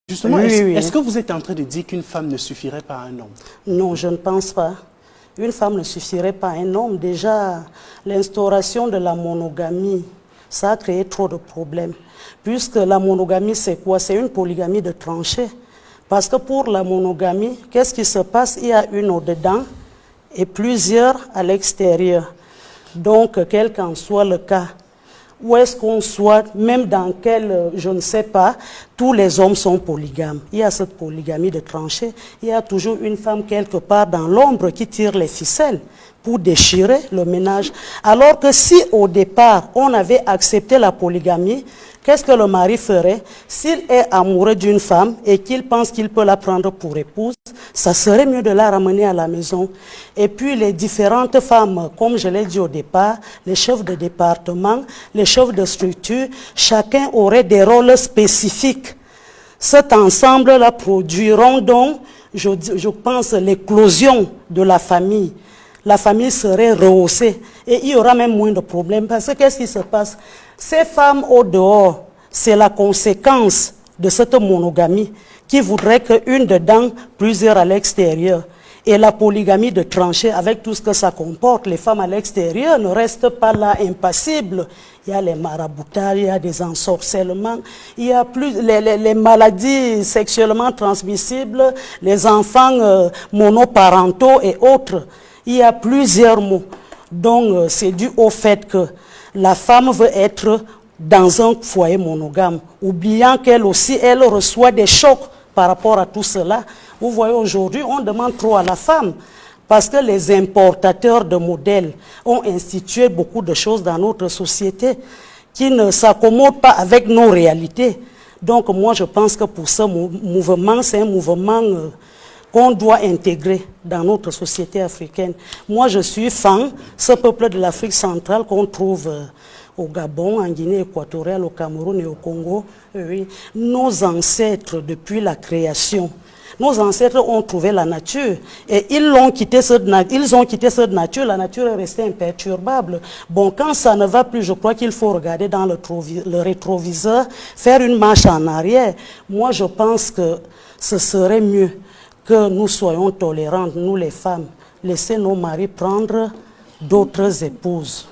Justement, Oui, est-ce que vous êtes en train de dire qu'une femme ne suffirait pas à un homme? Non, je ne pense pas. Une femme ne suffirait pas à un homme. Déjà, l'instauration de la monogamie, ça a créé trop de problèmes. Puisque la monogamie, c'est quoi? C'est une polygamie de tranchées. Parce que pour la monogamie, qu'est-ce qui se passe? Il y a une au-dedans et plusieurs à l'extérieur. Donc, quel qu'en soit le cas, où est-ce qu'on soit, même dans quel, je ne sais pas, tous les hommes sont polygames. Il y a cette polygamie de tranchées. Il y a toujours une femme quelque part dans l'ombre qui tire les ficelles pour déchirer le ménage. Alors que si au départ, on avait accepté la polygamie, qu'est-ce que le mari ferait? S'il est amoureux d'une femme et qu'il pense qu'il peut la prendre pour épouse, ça serait mieux de la ramener à la maison. Et puis les différentes femmes, comme je l'ai dit au départ, les chefs de département, les chefs de structure, chacun aurait des rôles spécifiques. Cet ensemble-là produiront donc, je pense, l'éclosion de la famille. La famille serait rehaussée et il y aura même moins de problèmes. Parce que qu'est-ce qui se passe? Ces femmes au dehors, c'est la conséquence de cette monogamie qui voudrait qu'une dedans, plusieurs à l'extérieur. Et la polygamie de tranchées, avec tout ce que ça comporte, les femmes à l'extérieur ne restent pas là impassibles. Il y a les maraboutages, il y a des ensorcellements, il y a plus les maladies sexuellement transmissibles, les enfants monoparentaux et autres. Il y a plusieurs mots. Donc, c'est dû au fait que la femme veut être dans un foyer monogame, oubliant qu'elle aussi, elle reçoit des chocs par rapport à tout cela. Vous voyez, aujourd'hui, on demande trop à la femme parce que les importateurs de modèles ont institué beaucoup de choses dans notre société qui ne s'accommodent pas avec nos réalités. Donc, moi, je pense que pour ce mouvement, c'est un mouvement qu'on doit intégrer dans notre société africaine. Moi, je suis fan, ce peuple de l'Afrique centrale qu'on trouve au Gabon, en Guinée équatoriale, au Cameroun et au Congo. Oui. Nos ancêtres, depuis la création, nos ancêtres ont trouvé la nature et ils ont quitté cette nature, la nature est restée imperturbable. Bon, quand ça ne va plus, je crois qu'il faut regarder dans le rétroviseur, faire une marche en arrière. Moi, je pense que ce serait mieux que nous soyons tolérantes, nous les femmes, laisser nos maris prendre d'autres épouses.